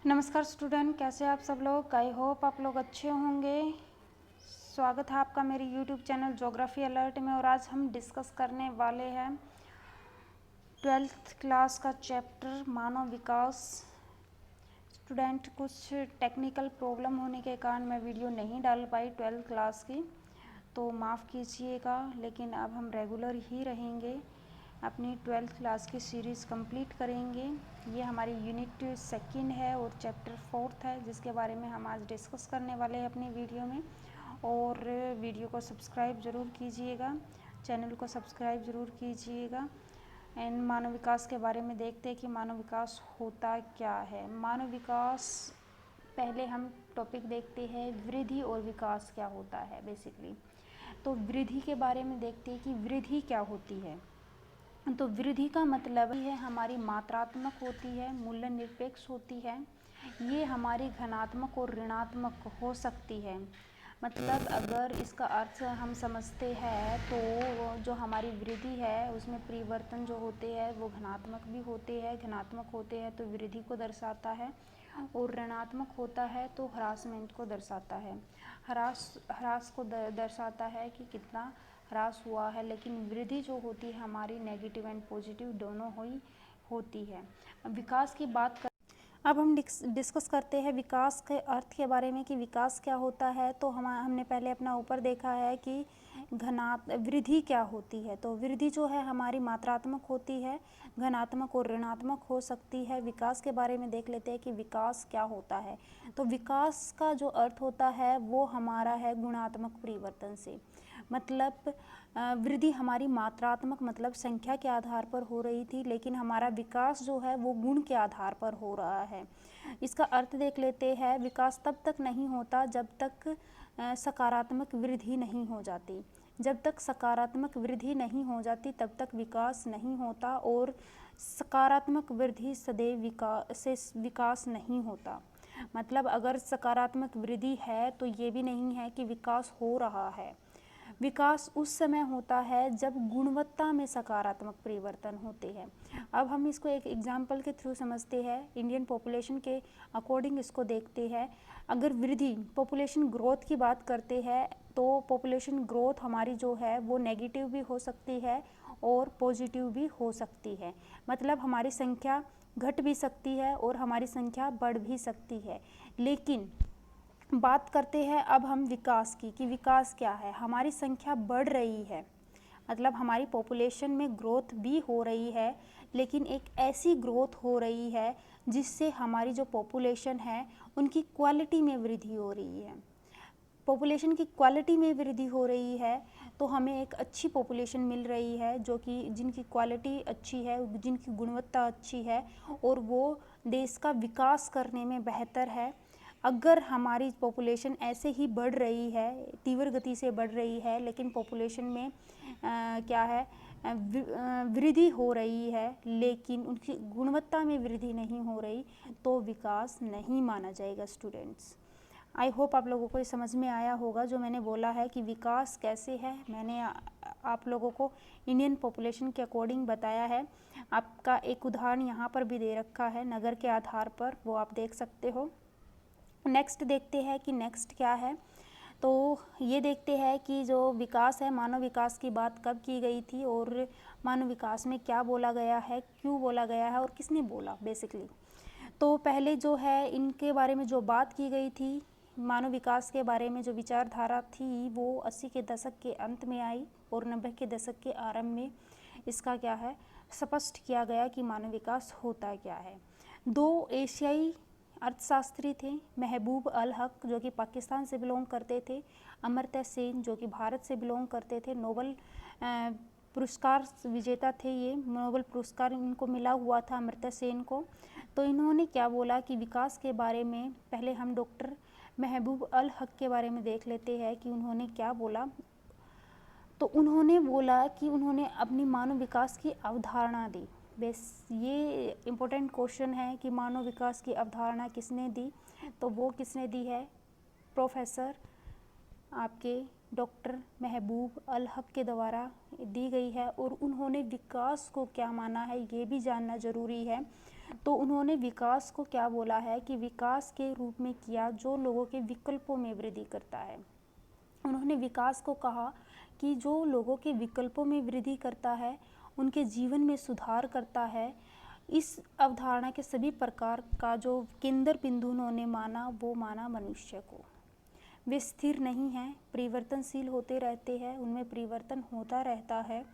नमस्कार स्टूडेंट, कैसे आप सब लोग। आई होप आप लोग अच्छे होंगे। स्वागत है आपका मेरे यूट्यूब चैनल ज्योग्राफी अलर्ट में। और आज हम डिस्कस करने वाले हैं 12th क्लास का चैप्टर मानव विकास। स्टूडेंट, कुछ टेक्निकल प्रॉब्लम होने के कारण मैं वीडियो नहीं डाल पाई 12th क्लास की, तो माफ़ कीजिएगा। लेकिन अब हम रेगुलर ही रहेंगे, अपनी 12th क्लास की सीरीज़ कंप्लीट करेंगे। ये हमारी यूनिट 2 है और चैप्टर 4 है, जिसके बारे में हम आज डिस्कस करने वाले हैं अपनी वीडियो में। और वीडियो को सब्सक्राइब ज़रूर कीजिएगा, चैनल को सब्सक्राइब ज़रूर कीजिएगा। एंड मानव विकास के बारे में देखते हैं कि मानव विकास होता क्या है। मानव विकास, पहले हम टॉपिक देखते हैं वृद्धि और विकास क्या होता है बेसिकली। तो वृद्धि के बारे में देखते हैं कि वृद्धि क्या होती है। तो वृद्धि का मतलब है हमारी मात्रात्मक होती है, मूल्य निरपेक्ष होती है। ये हमारी धनात्मक और ऋणात्मक हो सकती है। मतलब अगर इसका अर्थ हम समझते हैं तो जो हमारी वृद्धि है उसमें परिवर्तन जो होते हैं वो धनात्मक भी होते हैं। धनात्मक होते हैं तो वृद्धि को दर्शाता है, और ऋणात्मक होता है तो ह्रासमेंट को दर्शाता है। ह्रास को दर्शाता है कि कितना ह्रास हुआ है। लेकिन वृद्धि जो होती है हमारी नेगेटिव एंड पॉजिटिव दोनों होती है। विकास की बात कर अब हम डिस्कस करते हैं विकास के अर्थ के बारे में कि विकास क्या होता है। तो हमने पहले अपना ऊपर देखा है कि वृद्धि क्या होती है। तो वृद्धि जो है हमारी मात्रात्मक होती है, धनात्मक और ऋणात्मक हो सकती है। विकास के बारे में देख लेते हैं कि विकास क्या होता है। तो विकास का जो अर्थ होता है वो हमारा है गुणात्मक परिवर्तन से। मतलब वृद्धि हमारी मात्रात्मक मतलब संख्या के आधार पर हो रही थी, लेकिन हमारा विकास जो है वो गुण के आधार पर हो रहा है। इसका अर्थ देख लेते हैं। विकास तब तक नहीं होता जब तक सकारात्मक वृद्धि नहीं हो जाती। जब तक सकारात्मक वृद्धि नहीं हो जाती तब तक विकास नहीं होता, और सकारात्मक वृद्धि सदैव विकास नहीं होता। मतलब अगर सकारात्मक वृद्धि है तो ये भी नहीं है कि विकास हो रहा है। विकास उस समय होता है जब गुणवत्ता में सकारात्मक परिवर्तन होते हैं। अब हम इसको एक एग्जाम्पल के थ्रू समझते हैं। इंडियन पॉपुलेशन के अकॉर्डिंग इसको देखते हैं। अगर वृद्धि पॉपुलेशन ग्रोथ की बात करते हैं तो पॉपुलेशन ग्रोथ हमारी जो है वो नेगेटिव भी हो सकती है और पॉजिटिव भी हो सकती है। मतलब हमारी संख्या घट भी सकती है और हमारी संख्या बढ़ भी सकती है। लेकिन बात करते हैं अब हम विकास की, कि विकास क्या है। हमारी संख्या बढ़ रही है, मतलब हमारी पॉपुलेशन में ग्रोथ भी हो रही है, लेकिन एक ऐसी ग्रोथ हो रही है जिससे हमारी जो पॉपुलेशन है उनकी क्वालिटी में वृद्धि हो रही है। पॉपुलेशन की क्वालिटी में वृद्धि हो रही है तो हमें एक अच्छी पॉपुलेशन मिल रही है जो कि जिनकी क्वालिटी अच्छी है, जिनकी गुणवत्ता अच्छी है, और वो देश का विकास करने में बेहतर है। अगर हमारी पॉपुलेशन ऐसे ही बढ़ रही है, तीव्र गति से बढ़ रही है, लेकिन पॉपुलेशन में क्या है वृद्धि हो रही है लेकिन उनकी गुणवत्ता में वृद्धि नहीं हो रही, तो विकास नहीं माना जाएगा। स्टूडेंट्स, आई होप आप लोगों को ये समझ में आया होगा जो मैंने बोला है कि विकास कैसे है। मैंने आप लोगों को इंडियन पॉपुलेशन के अकॉर्डिंग बताया है। आपका एक उदाहरण यहाँ पर भी दे रखा है नगर के आधार पर, वो आप देख सकते हो। नेक्स्ट देखते हैं कि नेक्स्ट क्या है। तो ये देखते हैं कि जो विकास है, मानव विकास की बात कब की गई थी और मानव विकास में क्या बोला गया है, क्यों बोला गया है और किसने बोला बेसिकली। तो पहले जो है इनके बारे में जो बात की गई थी, मानव विकास के बारे में जो विचारधारा थी वो 80 के दशक के अंत में आई और 90 के दशक के आरंभ में इसका क्या है स्पष्ट किया गया कि मानव विकास होता क्या है। दो एशियाई अर्थशास्त्री थे, महबूब अल हक जो कि पाकिस्तान से बिलोंग करते थे, अमर्त्य सेन जो कि भारत से बिलोंग करते थे। नोबल पुरस्कार विजेता थे, ये नोबल पुरस्कार इनको मिला हुआ था अमर्त्य सेन को। तो इन्होंने क्या बोला कि विकास के बारे में, पहले हम डॉक्टर महबूब अल हक के बारे में देख लेते हैं कि उन्होंने क्या बोला। तो उन्होंने बोला कि उन्होंने अपनी मानव विकास की अवधारणा दी। बेस ये इम्पोर्टेंट क्वेश्चन है कि मानव विकास की अवधारणा किसने दी, तो वो किसने दी है, प्रोफेसर आपके डॉक्टर महबूब अल हक के द्वारा दी गई है। और उन्होंने विकास को क्या माना है ये भी जानना ज़रूरी है। तो उन्होंने विकास को क्या बोला है कि विकास के रूप में किया जो लोगों के विकल्पों में वृद्धि करता है। उन्होंने विकास को कहा कि जो लोगों के विकल्पों में वृद्धि करता है, उनके जीवन में सुधार करता है। इस अवधारणा के सभी प्रकार का जो केंद्र बिंदु उन्होंने माना, वो माना मनुष्य को। वे स्थिर नहीं हैं, परिवर्तनशील होते रहते हैं, उनमें परिवर्तन होता रहता है।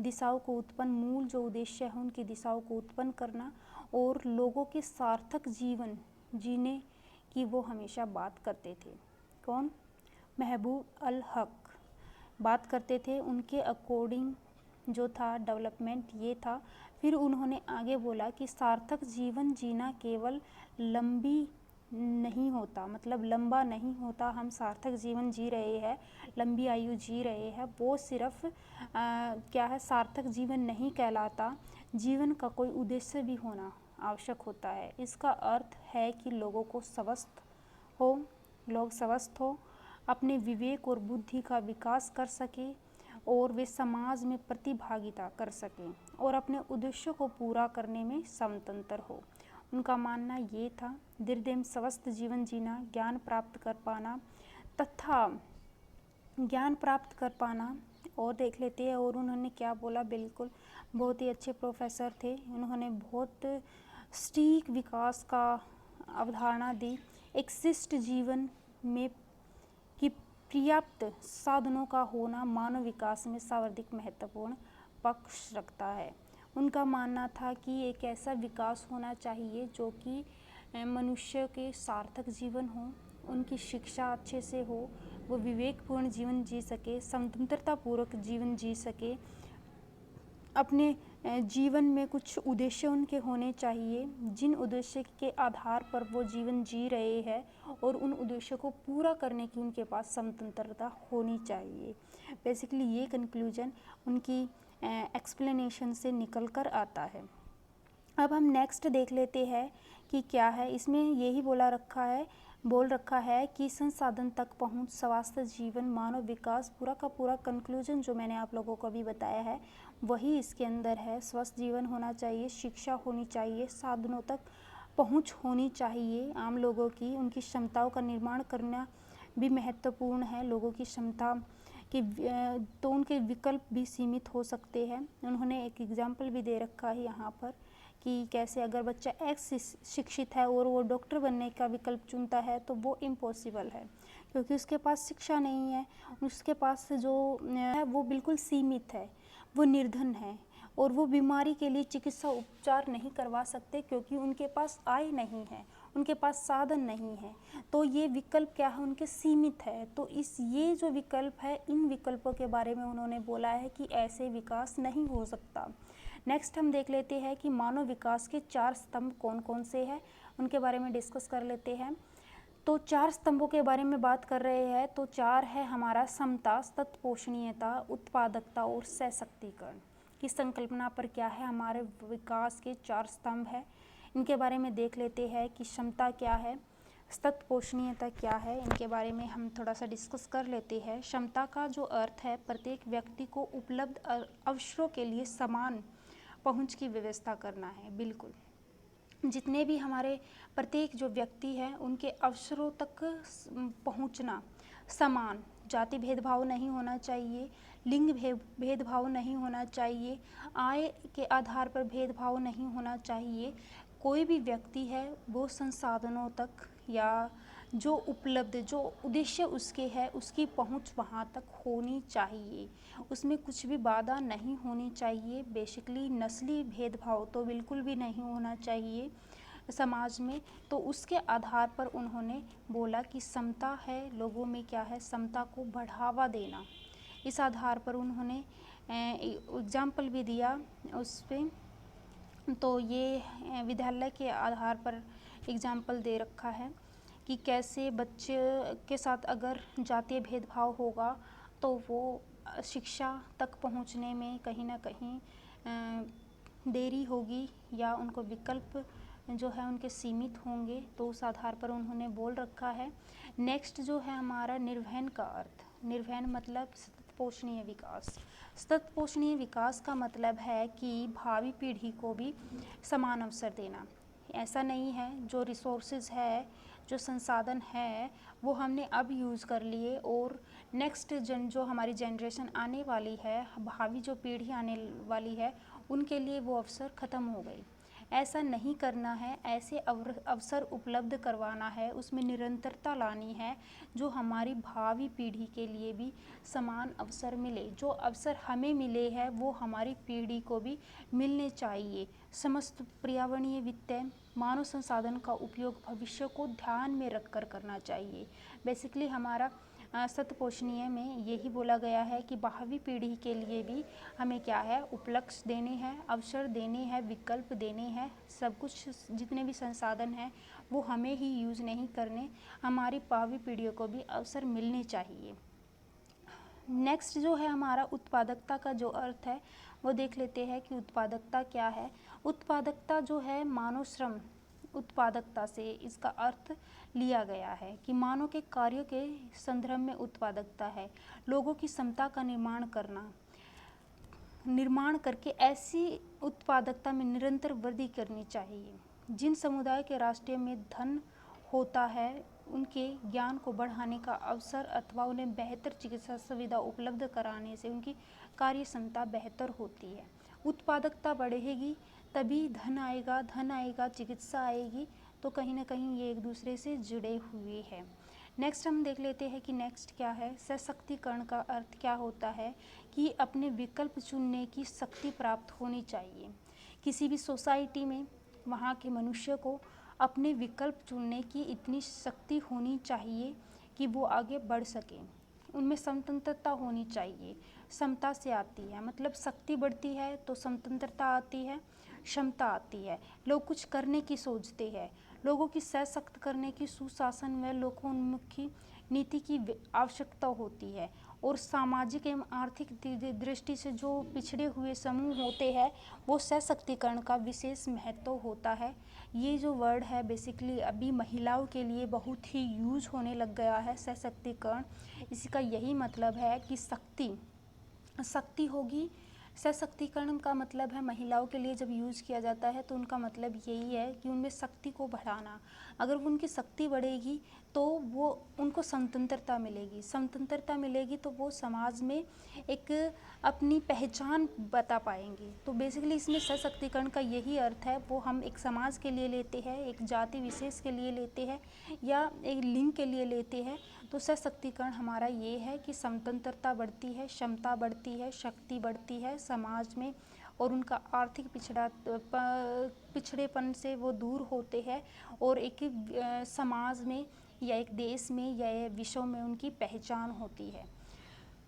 दिशाओं को उत्पन्न, मूल जो उद्देश्य है उनकी दिशाओं को उत्पन्न करना और लोगों के सार्थक जीवन जीने की वो हमेशा बात करते थे। कौन? महबूब अल हक बात करते थे। उनके अकॉर्डिंग जो था डेवलपमेंट ये था। फिर उन्होंने आगे बोला कि सार्थक जीवन जीना केवल लंबी नहीं होता, मतलब लंबा नहीं होता। हम सार्थक जीवन जी रहे हैं, लंबी आयु जी रहे हैं, वो सिर्फ क्या है, सार्थक जीवन नहीं कहलाता। जीवन का कोई उद्देश्य भी होना आवश्यक होता है। इसका अर्थ है कि लोगों को स्वस्थ हो, लोग स्वस्थ हो, अपने विवेक और बुद्धि का विकास कर सके और वे समाज में प्रतिभागिता कर सकें और अपने उद्देश्यों को पूरा करने में स्वतंत्र हो। उनका मानना ये था, दीर्घ स्वस्थ जीवन जीना, ज्ञान प्राप्त कर पाना तथा ज्ञान प्राप्त कर पाना। और देख लेते हैं और उन्होंने क्या बोला। बिल्कुल बहुत ही अच्छे प्रोफेसर थे। उन्होंने बहुत सटीक विकास का अवधारणा दी। एक शिष्ट जीवन में कि पर्याप्त साधनों का होना मानव विकास में सर्वाधिक महत्वपूर्ण पक्ष रखता है। उनका मानना था कि एक ऐसा विकास होना चाहिए जो कि मनुष्य के सार्थक जीवन हो, उनकी शिक्षा अच्छे से हो, वो विवेकपूर्ण जीवन जी सके, स्वतंत्रतापूर्वक जीवन जी सके, अपने जीवन में कुछ उद्देश्य उनके होने चाहिए जिन उद्देश्य के आधार पर वो जीवन जी रहे हैं और उन उद्देश्यों को पूरा करने की उनके पास स्वतंत्रता होनी चाहिए। बेसिकली ये कंक्लूजन उनकी एक्सप्लेनेशन से निकल कर आता है। अब हम नेक्स्ट देख लेते हैं कि क्या है। इसमें यही बोल रखा है कि संसाधन तक पहुंच, स्वास्थ्य जीवन, मानव विकास, पूरा का पूरा कंक्लूजन जो मैंने आप लोगों को अभी बताया है वही इसके अंदर है। स्वस्थ जीवन होना चाहिए, शिक्षा होनी चाहिए, साधनों तक पहुंच होनी चाहिए आम लोगों की, उनकी क्षमताओं का निर्माण करना भी महत्वपूर्ण है। लोगों की क्षमता कि तो उनके विकल्प भी सीमित हो सकते हैं। उन्होंने एक एग्जाम्पल भी दे रखा है यहाँ पर कि कैसे अगर बच्चा एक्स शिक्षित है और वो डॉक्टर बनने का विकल्प चुनता है तो वो इम्पॉसिबल है, क्योंकि उसके पास शिक्षा नहीं है, उसके पास जो है वो बिल्कुल सीमित है, वो निर्धन है और वो बीमारी के लिए चिकित्सा उपचार नहीं करवा सकते क्योंकि उनके पास आय नहीं है, उनके पास साधन नहीं है। तो ये विकल्प क्या है, उनके सीमित है। तो ये जो विकल्प है, इन विकल्पों के बारे में उन्होंने बोला है कि ऐसे विकास नहीं हो सकता। नेक्स्ट हम देख लेते हैं कि मानव विकास के 4 स्तंभ कौन कौन से हैं, उनके बारे में डिस्कस कर लेते हैं। तो 4 स्तंभों के बारे में बात कर रहे हैं तो 4 है हमारा समता, तत्पोषणीयता, उत्पादकता और सशक्तिकरण की संकल्पना पर क्या है, हमारे विकास के 4 स्तंभ है। इनके बारे में देख लेते हैं कि क्षमता क्या है, तत्पोषणीयता क्या है, इनके बारे में हम थोड़ा सा डिस्कस कर लेते हैं। क्षमता का जो अर्थ है प्रत्येक व्यक्ति को उपलब्ध अवसरों के लिए समान पहुंच की व्यवस्था करना है। बिल्कुल जितने भी हमारे प्रत्येक जो व्यक्ति है उनके अवसरों तक पहुंचना समान, जाति भेदभाव नहीं होना चाहिए, लिंग भेदभाव नहीं होना चाहिए, आय के आधार पर भेदभाव नहीं होना चाहिए। कोई भी व्यक्ति है वो संसाधनों तक या जो उपलब्ध जो उद्देश्य उसके है उसकी पहुंच वहां तक होनी चाहिए, उसमें कुछ भी बाधा नहीं होनी चाहिए। बेसिकली नस्ली भेदभाव तो बिल्कुल भी नहीं होना चाहिए समाज में। तो उसके आधार पर उन्होंने बोला कि समता है, लोगों में क्या है, समता को बढ़ावा देना। इस आधार पर उन्होंने एग्जाम्पल भी दिया उस पर। तो ये विद्यालय के आधार पर एग्जाम्पल दे रखा है कि कैसे बच्चे के साथ अगर जातीय भेदभाव होगा तो वो शिक्षा तक पहुंचने में कहीं ना कहीं देरी होगी या उनको विकल्प जो है उनके सीमित होंगे। तो उस आधार पर उन्होंने बोल रखा है। नेक्स्ट जो है हमारा निर्वहन का अर्थ, निर्वहन मतलब सततपोषणीय विकास। सततपोषणीय विकास का मतलब है कि भावी पीढ़ी को भी समान अवसर देना। ऐसा नहीं है, जो रिसोर्सेज है, जो संसाधन है, वो हमने अब यूज़ कर लिए और नेक्स्ट जो हमारी जनरेशन आने वाली है, भावी जो पीढ़ी आने वाली है, उनके लिए वो अवसर ख़त्म हो गई। ऐसा नहीं करना है, ऐसे अवसर उपलब्ध करवाना है, उसमें निरंतरता लानी है, जो हमारी भावी पीढ़ी के लिए भी समान अवसर मिले। जो अवसर हमें मिले हैं वो हमारी पीढ़ी को भी मिलने चाहिए। समस्त पर्यावरणीय वित्तीय मानव संसाधन का उपयोग भविष्य को ध्यान में रखकर करना चाहिए। बेसिकली हमारा सतपोषणीय में यही बोला गया है कि भावी पीढ़ी के लिए भी हमें क्या है, उपलक्ष्य देने हैं, अवसर देने हैं, विकल्प देने हैं। सब कुछ जितने भी संसाधन हैं वो हमें ही यूज़ नहीं करने, हमारी भावी पीढ़ियों को भी अवसर मिलने चाहिए। नेक्स्ट जो है हमारा उत्पादकता का जो अर्थ है वो देख लेते हैं कि उत्पादकता क्या है। उत्पादकता जो है मानव श्रम उत्पादकता से इसका अर्थ लिया गया है कि मानव के कार्यों के संदर्भ में उत्पादकता है लोगों की क्षमता का निर्माण करके ऐसी उत्पादकता में निरंतर वृद्धि करनी चाहिए। जिन समुदाय के राष्ट्रीय में धन होता है उनके ज्ञान को बढ़ाने का अवसर अथवा उन्हें बेहतर चिकित्सा सुविधा उपलब्ध कराने से उनकी कार्य क्षमता बेहतर होती है। उत्पादकता बढ़ेगी तभी धन आएगा, चिकित्सा आएगी, तो कहीं ना कहीं ये एक दूसरे से जुड़े हुए हैं। नेक्स्ट हम देख लेते हैं कि नेक्स्ट क्या है। सशक्तिकरण का अर्थ क्या होता है कि अपने विकल्प चुनने की शक्ति प्राप्त होनी चाहिए। किसी भी सोसाइटी में वहाँ के मनुष्य को अपने विकल्प चुनने की इतनी शक्ति होनी चाहिए कि वो आगे बढ़ सकें। उनमें स्वतंत्रता होनी चाहिए, क्षमता से आती है, मतलब शक्ति बढ़ती है तो स्वतंत्रता आती है, क्षमता आती है, लोग कुछ करने की सोचते हैं। लोगों की सशक्त करने की सुशासन व लोकोन्मुखी नीति की आवश्यकता होती है और सामाजिक एवं आर्थिक दृष्टि से जो पिछड़े हुए समूह होते हैं वो सशक्तिकरण का विशेष महत्व होता है। ये जो वर्ड है बेसिकली अभी महिलाओं के लिए बहुत ही यूज होने लग गया है, सशक्तिकरण। इसका यही मतलब है कि शक्ति होगी। सशक्तिकरण का मतलब है महिलाओं के लिए जब यूज़ किया जाता है तो उनका मतलब यही है कि उनमें शक्ति को बढ़ाना। अगर उनकी शक्ति बढ़ेगी तो वो उनको स्वतंत्रता मिलेगी तो वो समाज में एक अपनी पहचान बता पाएंगे। तो बेसिकली इसमें सशक्तिकरण का यही अर्थ है, वो हम एक समाज के लिए लेते हैं, एक जाति विशेष के लिए लेते हैं या एक लिंग के लिए लेते हैं। तो सशक्तिकरण हमारा ये है कि स्वतंत्रता बढ़ती है, क्षमता बढ़ती है, शक्ति बढ़ती है समाज में और उनका आर्थिक पिछड़ेपन से वो दूर होते हैं और एक समाज में या एक देश में या विश्व में उनकी पहचान होती है।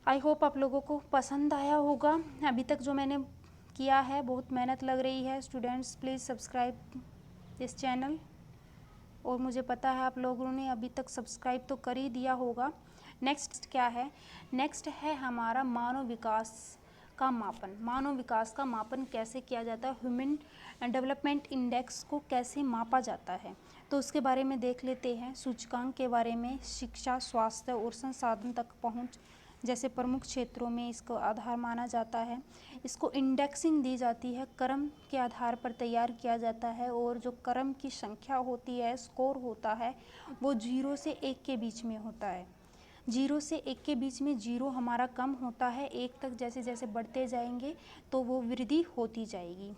आई होप आप लोगों को पसंद आया होगा। अभी तक जो मैंने किया है बहुत मेहनत लग रही है। Students please subscribe this channel. और मुझे पता है आप लोगों ने अभी तक सब्सक्राइब तो कर ही दिया होगा। नेक्स्ट क्या है? नेक्स्ट है हमारा मानव विकास का मापन। मानव विकास का मापन कैसे किया जाता है, ह्यूमन डेवलपमेंट इंडेक्स को कैसे मापा जाता है, तो उसके बारे में देख लेते हैं। सूचकांक के बारे में शिक्षा, स्वास्थ्य और संसाधन तक पहुंच जैसे प्रमुख क्षेत्रों में इसको आधार माना जाता है। इसको इंडेक्सिंग दी जाती है, क्रम के आधार पर तैयार किया जाता है और जो क्रम की संख्या होती है, स्कोर होता है, वो 0 से 1 के बीच में होता है। 0 से 1 के बीच में 0 हमारा कम होता है, 1 तक जैसे जैसे बढ़ते जाएंगे तो वो वृद्धि होती जाएगी।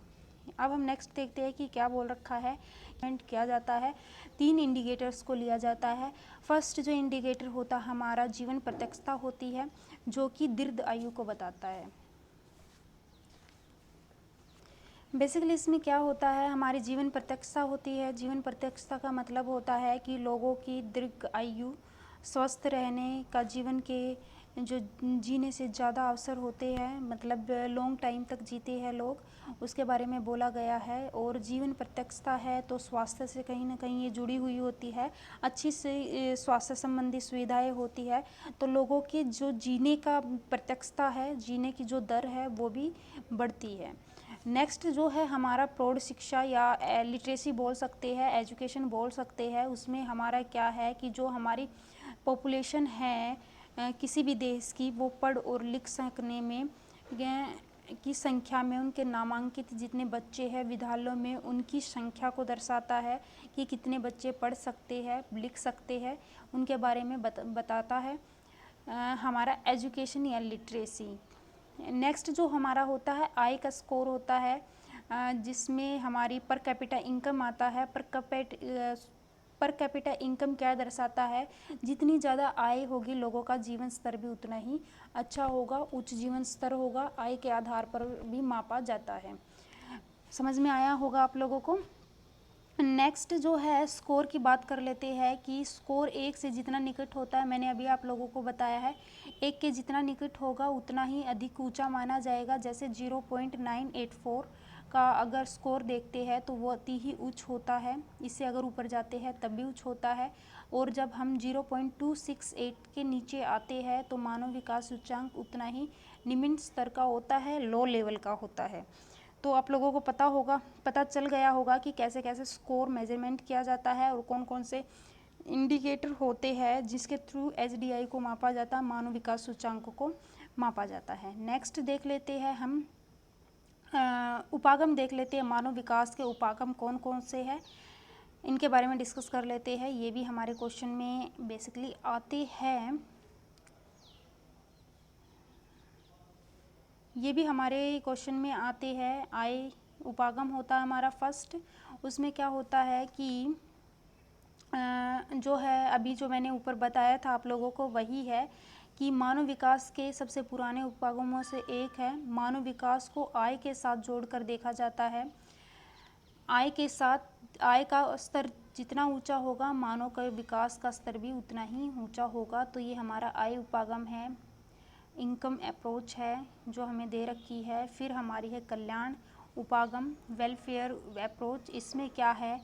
अब हम नेक्स्ट देखते हैं कि क्या बोल रखा है। किया जाता है 3 इंडिकेटर्स को लिया जाता है। फर्स्ट जो इंडिकेटर होता है हमारा जीवन प्रत्यक्षता होती है जो कि दीर्घ आयु को बताता है। बेसिकली इसमें क्या होता है, हमारी जीवन प्रत्यक्षता होती है। जीवन प्रत्यक्षता का मतलब होता है कि लोगों की दीर्घ आयु, स्वस्थ रहने का, जीवन के जो जीने से ज़्यादा अवसर होते हैं, मतलब लॉन्ग टाइम तक जीते हैं लोग, उसके बारे में बोला गया है। और जीवन प्रत्यक्षता है तो स्वास्थ्य से कहीं ना कहीं ये जुड़ी हुई होती है, अच्छी से स्वास्थ्य संबंधी सुविधाएं होती है, तो लोगों के जो जीने का प्रत्यक्षता है, जीने की जो दर है वो भी बढ़ती है। नेक्स्ट जो है हमारा प्रौढ़ शिक्षा या लिटरेसी बोल सकते हैं, एजुकेशन बोल सकते हैं। उसमें हमारा क्या है कि जो हमारी पॉपुलेशन है किसी भी देश की, वो पढ़ और लिख सकने में की संख्या में उनके नामांकित जितने बच्चे हैं विद्यालयों में उनकी संख्या को दर्शाता है कि कितने बच्चे पढ़ सकते हैं, लिख सकते हैं, उनके बारे में बताता है। हमारा एजुकेशन या लिटरेसी। नेक्स्ट जो हमारा होता है आय का स्कोर होता है, जिसमें हमारी पर कैपिटा इनकम आता है। पर कैपिटा इनकम क्या दर्शाता है, जितनी ज़्यादा आय होगी लोगों का जीवन स्तर भी उतना ही अच्छा होगा, उच्च जीवन स्तर होगा, आय के आधार पर भी मापा जाता है। समझ में आया होगा आप लोगों को। नेक्स्ट जो है स्कोर की बात कर लेते हैं कि स्कोर 1 से जितना निकट होता है, मैंने अभी आप लोगों को बताया है 1 के जितना निकट होगा उतना ही अधिक ऊंचा माना जाएगा। जैसे 0.984 का अगर स्कोर देखते हैं तो वो अति ही उच्च होता है, इससे अगर ऊपर जाते हैं तब भी उच्च होता है। और जब हम 0.268 के नीचे आते हैं तो मानव विकास सूचकांक उतना ही निम्न स्तर का होता है, लो लेवल का होता है। तो आप लोगों को पता चल गया होगा कि कैसे कैसे स्कोर मेजरमेंट किया जाता है और कौन कौन से इंडिकेटर होते हैं जिसके थ्रू एचडीआई को मापा जाता है, मानव विकास सूचकांक को मापा जाता है। नेक्स्ट देख लेते हैं हम उपागम देख लेते हैं। मानव विकास के उपागम कौन कौन से हैं इनके बारे में डिस्कस कर लेते हैं। ये भी हमारे क्वेश्चन में बेसिकली आते हैं, ये भी हमारे क्वेश्चन में आते हैं। आय उपागम होता है हमारा फर्स्ट, उसमें क्या होता है कि जो है अभी जो मैंने ऊपर बताया था आप लोगों को वही है कि मानव विकास के सबसे पुराने उपागमों से एक है। मानव विकास को आय के साथ जोड़कर देखा जाता है। आय के साथ आय का स्तर जितना ऊंचा होगा मानव का विकास का स्तर भी उतना ही ऊंचा होगा। तो ये हमारा आय उपागम है, इनकम अप्रोच है जो हमें दे रखी है। फिर हमारी है कल्याण उपागम, वेलफेयर अप्रोच। इसमें क्या है,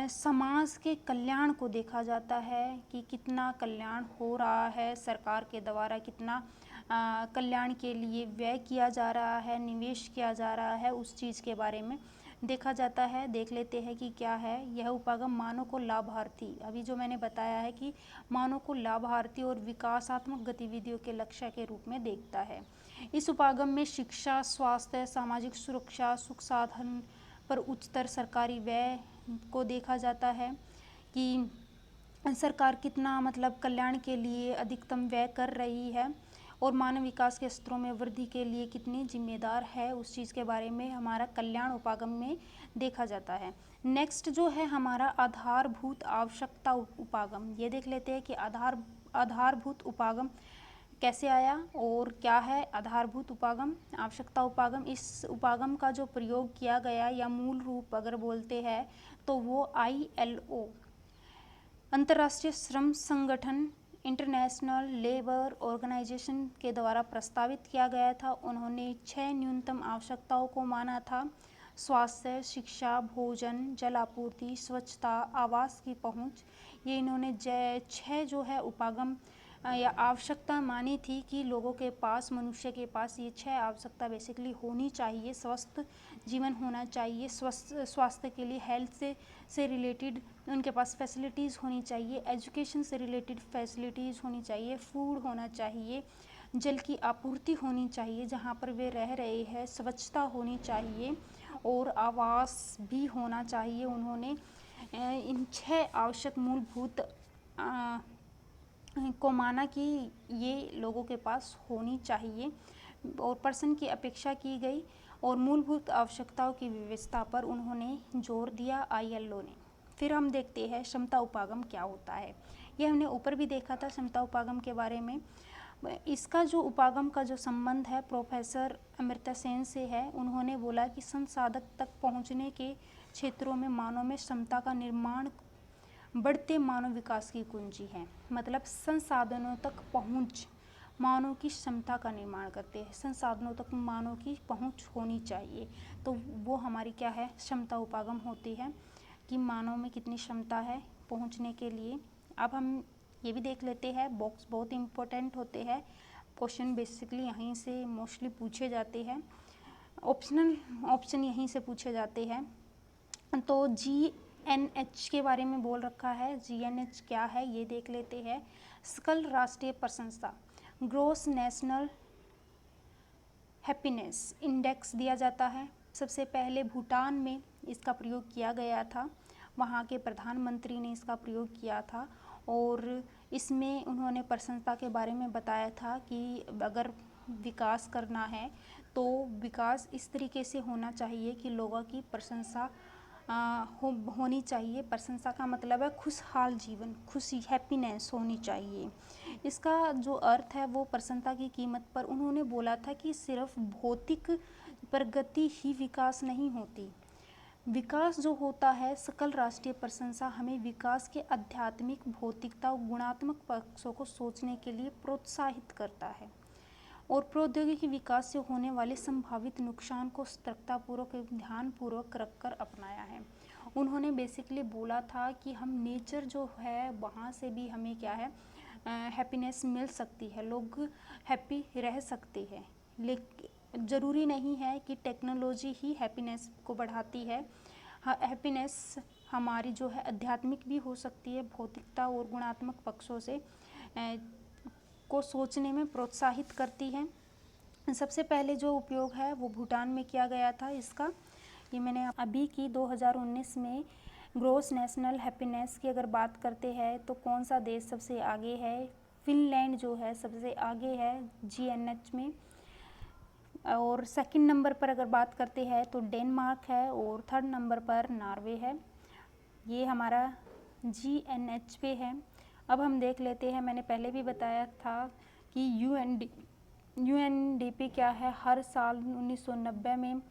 समाज के कल्याण को देखा जाता है कि कितना कल्याण हो रहा है, सरकार के द्वारा कितना कल्याण के लिए व्यय किया जा रहा है, निवेश किया जा रहा है, उस चीज़ के बारे में देखा जाता है। देख लेते हैं कि क्या है यह उपागम। मानव को लाभार्थी, अभी जो मैंने बताया है कि मानव को लाभार्थी और विकासात्मक गतिविधियों के लक्ष्य के रूप में देखता है। इस उपागम में शिक्षा, स्वास्थ्य, सामाजिक सुरक्षा, सुख साधन पर उच्चतर सरकारी व्यय को देखा जाता है कि सरकार कितना मतलब कल्याण के लिए अधिकतम व्यय कर रही है और मानव विकास के स्तरों में वृद्धि के लिए कितनी जिम्मेदार है, उस चीज़ के बारे में हमारा कल्याण उपागम में देखा जाता है। नेक्स्ट जो है हमारा आधारभूत आवश्यकता उपागम। ये देख लेते हैं कि आधारभूत उपागम कैसे आया और क्या है आधारभूत उपागम, आवश्यकता उपागम। इस उपागम का जो प्रयोग किया गया या मूल रूप अगर बोलते हैं तो वो ILO, अंतर्राष्ट्रीय श्रम संगठन, इंटरनेशनल लेबर ऑर्गेनाइजेशन के द्वारा प्रस्तावित किया गया था। उन्होंने 6 न्यूनतम आवश्यकताओं को माना था। स्वास्थ्य, शिक्षा, भोजन, जल आपूर्ति, स्वच्छता, आवास की पहुंच। ये इन्होंने 6 जो है उपागम या आवश्यकता मानी थी कि लोगों के पास, मनुष्य के पास ये 6 आवश्यकता बेसिकली होनी चाहिए। स्वस्थ जीवन होना चाहिए, स्वास्थ्य के लिए हेल्थ से रिलेटेड उनके पास फैसिलिटीज़ होनी चाहिए, एजुकेशन से रिलेटेड फैसिलिटीज़ होनी चाहिए, फूड होना चाहिए, जल की आपूर्ति होनी चाहिए जहाँ पर वे रह रहे हैं, स्वच्छता होनी चाहिए और आवास भी होना चाहिए। उन्होंने इन 6 आवश्यक मूलभूत को माना कि ये लोगों के पास होनी चाहिए और पर्सन की अपेक्षा की गई और मूलभूत आवश्यकताओं की व्यवस्था पर उन्होंने जोर दिया ILO ने। फिर हम देखते हैं क्षमता उपागम क्या होता है। ये हमने ऊपर भी देखा था क्षमता उपागम के बारे में। इसका जो उपागम का जो संबंध है प्रोफेसर अमृता सेन से है। उन्होंने बोला कि संसाधक तक पहुंचने के क्षेत्रों में मानव में क्षमता का निर्माण बढ़ते मानव विकास की कुंजी है। मतलब संसाधनों तक पहुंच मानव की क्षमता का निर्माण करते हैं। संसाधनों तक मानव की पहुंच होनी चाहिए, तो वो हमारी क्या है क्षमता उपागम होती है कि मानव में कितनी क्षमता है पहुंचने के लिए। अब हम ये भी देख लेते हैं, बॉक्स बहुत इंपॉर्टेंट होते हैं, क्वेश्चन बेसिकली यहीं से मोस्टली पूछे जाते हैं, ऑप्शन यहीं से पूछे जाते हैं। तो GNH के बारे में बोल रखा है। GNH क्या है ये देख लेते हैं। सकल राष्ट्रीय प्रशंसा, ग्रॉस नेशनल हैप्पीनेस इंडेक्स दिया जाता है। सबसे पहले भूटान में इसका प्रयोग किया गया था, वहाँ के प्रधानमंत्री ने इसका प्रयोग किया था और इसमें उन्होंने प्रशंसा के बारे में बताया था कि अगर विकास करना है तो विकास इस तरीके से होना चाहिए कि लोगों की प्रशंसा होनी चाहिए। प्रशंसा का मतलब है खुशहाल जीवन, खुशी, हैप्पीनेस होनी चाहिए। इसका जो अर्थ है वो प्रशंसा की कीमत पर उन्होंने बोला था कि सिर्फ भौतिक प्रगति ही विकास नहीं होती, विकास जो होता है सकल राष्ट्रीय प्रशंसा हमें विकास के आध्यात्मिक, भौतिकता और गुणात्मक पक्षों को सोचने के लिए प्रोत्साहित करता है और प्रौद्योगिकी विकास से होने वाले संभावित नुकसान को सतर्कतापूर्वक एवं ध्यानपूर्वक रखकर अपनाया है। उन्होंने बेसिकली बोला था कि हम नेचर जो है वहाँ से भी हमें क्या है हैप्पीनेस मिल सकती है, लोग हैप्पी रह सकते हैं, लेकिन ज़रूरी नहीं है कि टेक्नोलॉजी ही हैप्पीनेस को बढ़ाती है। हैप्पीनेस हमारी जो है आध्यात्मिक भी हो सकती है, भौतिकता और गुणात्मक पक्षों से को सोचने में प्रोत्साहित करती है। सबसे पहले जो उपयोग है वो भूटान में किया गया था इसका, ये मैंने अभी की 2019 में ग्रोस नेशनल हैप्पीनेस की अगर बात करते हैं तो कौन सा देश सबसे आगे है, फिनलैंड जो है सबसे आगे है GNH में, और सेकंड नंबर पर अगर बात करते हैं तो डेनमार्क है और थर्ड नंबर पर नॉर्वे है। ये हमारा GNH पे है। अब हम देख लेते हैं, मैंने पहले भी बताया था कि UNDP क्या है, हर साल 1990 में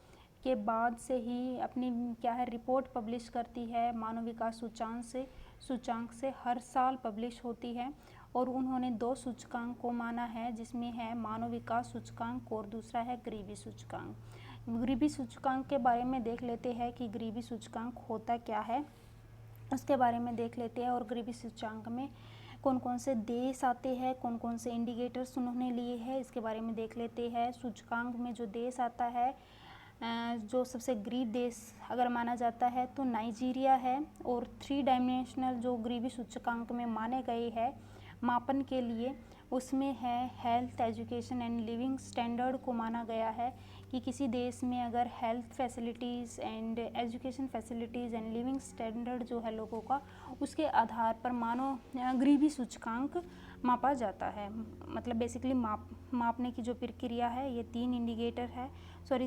के बाद से ही अपनी क्या है रिपोर्ट पब्लिश करती है, मानव विकास सूचांक से हर साल पब्लिश होती है और उन्होंने 2 सूचकांक को माना है, जिसमें है मानव विकास सूचकांक और दूसरा है गरीबी सूचकांक। गरीबी सूचकांक के बारे में देख लेते हैं कि गरीबी सूचकांक होता क्या है, उसके बारे में देख लेते हैं और गरीबी सूचकांक में कौन कौन से देश आते हैं, कौन कौन से इंडिकेटर्स उन्होंने लिए हैं, इसके बारे में देख लेते हैं। सूचकांक में जो देश आता है, जो सबसे गरीब देश अगर माना जाता है तो नाइजीरिया है और 3 डायमेंशनल जो गरीबी सूचकांक में माने गए हैं मापन के लिए, उसमें है health, education and living standard को माना गया है कि किसी देश में अगर health facilities and education facilities and living standard जो है लोगों का, उसके आधार पर मानो गरीबी सूचकांक मापा जाता है। मतलब बेसिकली मापने की जो प्रक्रिया है ये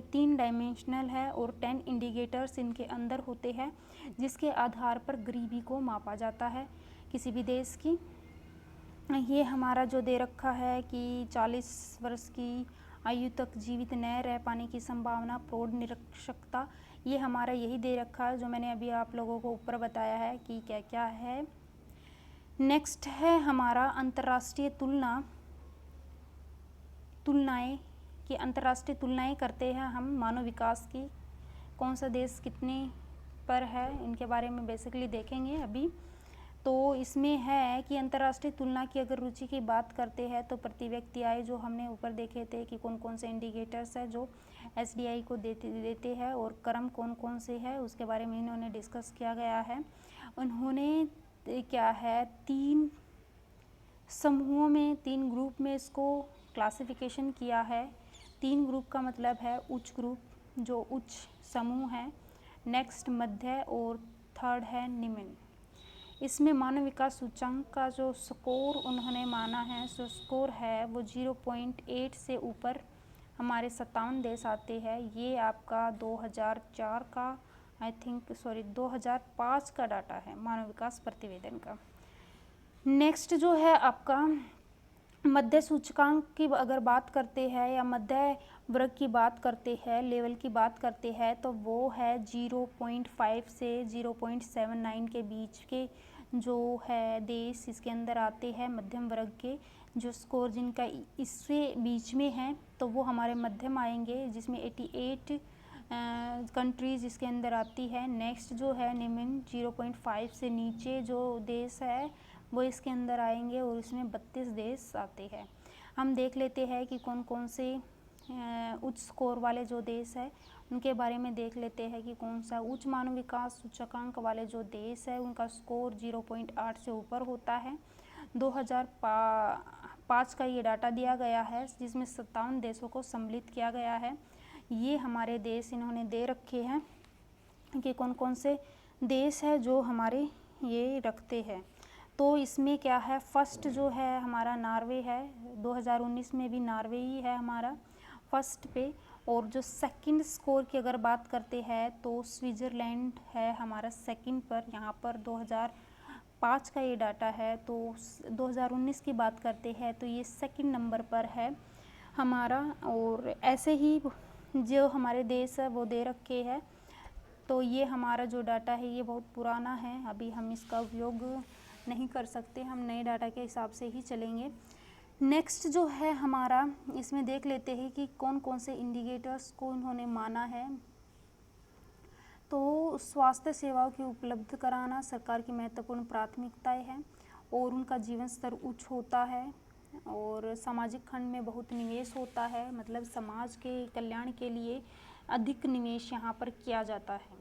3 डायमेंशनल है और 10 इंडिकेटर्स इनके अंदर होते हैं, जिसके आधार पर गरीबी को मापा जाता है किसी भी देश की। ये हमारा जो दे रखा है कि 40 वर्ष की आयु तक जीवित न रह पाने की संभावना, प्रौढ़ निरक्षरता, ये हमारा यही दे रखा है जो मैंने अभी आप लोगों को ऊपर बताया है कि क्या क्या है। नेक्स्ट है हमारा अंतर्राष्ट्रीय तुलनाएं कि अंतर्राष्ट्रीय तुलनाएं करते हैं हम मानव विकास की, कौन सा देश कितने पर है, इनके बारे में बेसिकली देखेंगे अभी। तो इसमें है कि अंतर्राष्ट्रीय तुलना की अगर रुचि की बात करते हैं तो प्रति व्यक्ति आय जो हमने ऊपर देखे थे कि कौन कौन से इंडिकेटर्स है जो SDI को देते हैं और क्रम कौन कौन से है उसके बारे में इन्होंने डिस्कस किया गया है। उन्होंने क्या है 3 समूहों में, 3 ग्रुप में इसको क्लासिफिकेशन किया है। 3 ग्रुप का मतलब है उच्च ग्रुप जो उच्च समूह है, नेक्स्ट मध्य और थर्ड है निम्न। इसमें मानव विकास सूचकांक का जो स्कोर उन्होंने माना है, जो स्कोर है वो 0.8 से ऊपर हमारे 57 देश आते हैं। ये आपका 2004 का 2005 का डाटा है मानव विकास प्रतिवेदन का। नेक्स्ट जो है आपका मध्य सूचकांक की अगर बात करते हैं या मध्य वर्ग की बात करते हैं, लेवल की बात करते हैं, तो वो है 0.5 से 0.79 के बीच के जो है देश इसके अंदर आते हैं मध्यम वर्ग के। जो स्कोर जिनका इससे बीच में है तो वो हमारे मध्यम आएंगे, जिसमें 88 कंट्रीज़ इसके अंदर आती है। नेक्स्ट जो है निम्न 0.5 से नीचे जो देश है वो इसके अंदर आएंगे और इसमें 32 देश आते हैं। हम देख लेते हैं कि कौन कौन से उच्च स्कोर वाले जो देश है उनके बारे में देख लेते हैं कि कौन सा उच्च मानव विकास सूचकांक वाले जो देश है उनका स्कोर 0.8 से ऊपर होता है। 2005 का ये डाटा दिया गया है, जिसमें 57 देशों को सम्मिलित किया गया है। ये हमारे देश इन्होंने दे रखे हैं कि कौन कौन से देश है जो हमारे ये रखते हैं। तो इसमें क्या है, फर्स्ट जो है हमारा नॉर्वे है, 2019 में भी नॉर्वे ही है हमारा फर्स्ट पे। और जो सेकंड स्कोर की अगर बात करते हैं तो स्विट्ज़रलैंड है हमारा सेकंड पर। यहाँ पर 2005 का ये डाटा है, तो 2019 की बात करते हैं तो ये सेकंड नंबर पर है हमारा। और ऐसे ही जो हमारे देश है वो दे रखे हैं। तो ये हमारा जो डाटा है ये बहुत पुराना है, अभी हम इसका उपयोग नहीं कर सकते, हम नए डाटा के हिसाब से ही चलेंगे। नेक्स्ट जो है हमारा, इसमें देख लेते हैं कि कौन कौन से इंडिकेटर्स को इन्होंने माना है। तो स्वास्थ्य सेवाओं की उपलब्ध कराना सरकार की महत्वपूर्ण प्राथमिकताएं हैं और उनका जीवन स्तर उच्च होता है। और सामाजिक खंड में बहुत निवेश होता है, मतलब समाज के कल्याण के लिए अधिक निवेश यहाँ पर किया जाता है।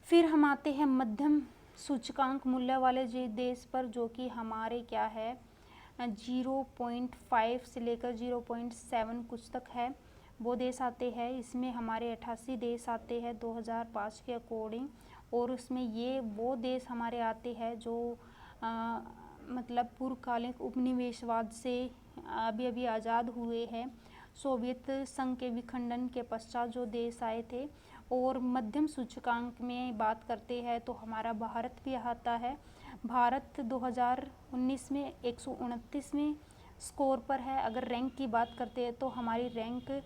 फिर हम आते हैं मध्यम सूचकांक मूल्य वाले देश पर, जो कि हमारे क्या है 0.5 से लेकर 0.7 कुछ तक है, वो देश आते हैं। इसमें हमारे 88 देश आते हैं 2005 के अकॉर्डिंग। और उसमें ये वो देश हमारे आते हैं जो मतलब पूर्वकालिक उपनिवेशवाद से अभी अभी आज़ाद हुए हैं, सोवियत संघ के विखंडन के पश्चात जो देश आए थे। और मध्यम सूचकांक में बात करते हैं तो हमारा भारत भी आता है। भारत 2019 में 129वें स्कोर पर है। अगर रैंक की बात करते हैं तो हमारी रैंक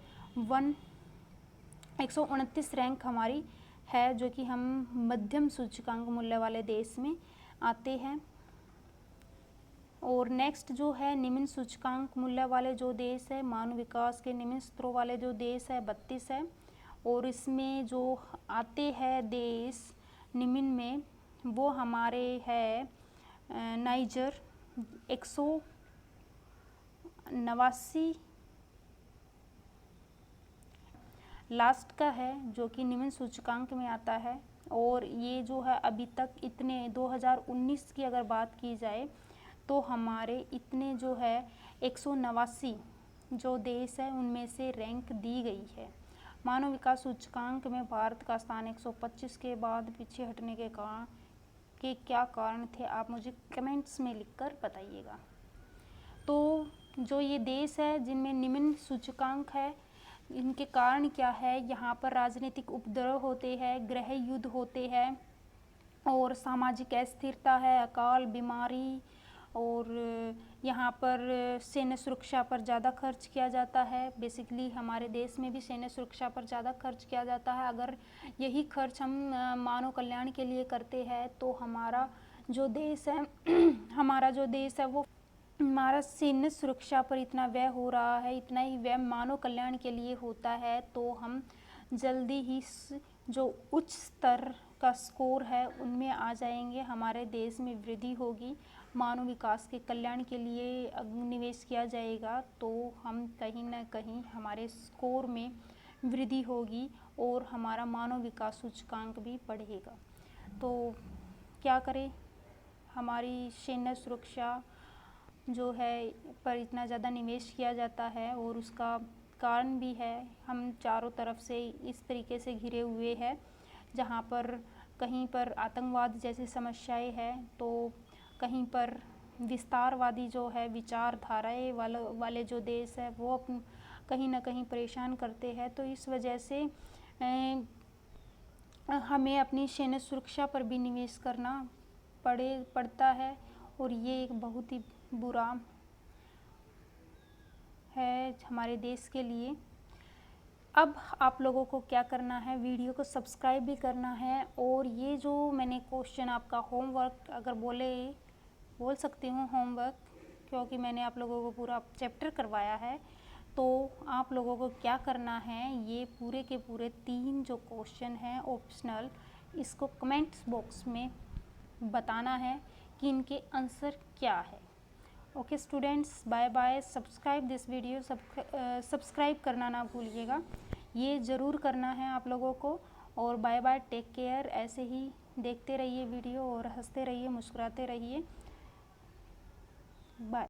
129 रैंक हमारी है, जो कि हम मध्यम सूचकांक मूल्य वाले देश में आते हैं। और नेक्स्ट जो है निम्न सूचकांक मूल्य वाले जो देश है, मानव विकास के निम्न स्तरों वाले जो देश है 32 है। और इसमें जो आते हैं देश निम्न में, वो हमारे है नाइजर 189 लास्ट का है, जो कि निम्न सूचकांक में आता है। और ये जो है अभी तक इतने 2019 की अगर बात की जाए तो हमारे इतने जो है 189 जो देश है उनमें से रैंक दी गई है। मानव विकास सूचकांक में भारत का स्थान 125 के बाद पीछे हटने के क्या कारण थे, आप मुझे कमेंट्स में लिखकर बताइएगा। तो जो ये देश है जिनमें निम्न सूचकांक है, इनके कारण क्या है, यहाँ पर राजनीतिक उपद्रव होते हैं, गृह युद्ध होते हैं, और सामाजिक अस्थिरता है, अकाल बीमारी, और यहाँ पर सैन्य सुरक्षा पर ज़्यादा खर्च किया जाता है। बेसिकली हमारे देश में भी सैन्य सुरक्षा पर ज़्यादा खर्च किया जाता है। अगर यही खर्च हम मानव कल्याण के लिए करते हैं तो हमारा जो देश है वो हमारा सैन्य सुरक्षा पर इतना व्यय हो रहा है, इतना ही व्यय मानव कल्याण के लिए होता है, तो हम जल्दी ही जो उच्च स्तर का स्कोर है उनमें आ जाएंगे। हमारे देश में वृद्धि होगी, मानव विकास के कल्याण के लिए निवेश किया जाएगा, तो हम कहीं ना कहीं हमारे स्कोर में वृद्धि होगी और हमारा मानव विकास सूचकांक भी बढ़ेगा। तो क्या करें, हमारी सैन्य सुरक्षा जो है पर इतना ज़्यादा निवेश किया जाता है और उसका कारण भी है, हम चारों तरफ से इस तरीके से घिरे हुए हैं, जहाँ पर कहीं पर आतंकवाद जैसी समस्याएं हैं, तो कहीं पर विस्तारवादी जो है विचारधाराएं वाले जो देश है वो कहीं ना कहीं परेशान करते हैं। तो इस वजह से हमें अपनी सैन्य सुरक्षा पर भी निवेश करना पड़ता है, और ये एक बहुत ही बुरा है हमारे देश के लिए। अब आप लोगों को क्या करना है, वीडियो को सब्सक्राइब भी करना है, और ये जो मैंने क्वेश्चन आपका होमवर्क अगर बोल सकती हूँ होमवर्क, क्योंकि मैंने आप लोगों को पूरा चैप्टर करवाया है, तो आप लोगों को क्या करना है, ये पूरे के पूरे 3 जो क्वेश्चन हैं ऑप्शनल, इसको कमेंट्स बॉक्स में बताना है कि इनके आंसर क्या है। Okay students, bye bye. Subscribe this video, subscribe करना ना भूलिएगा, ये ज़रूर करना है आप लोगों को। और बाय बाय, टेक केयर। ऐसे ही देखते रहिए वीडियो और हंसते रहिए, मुस्कुराते रहिए। बाय।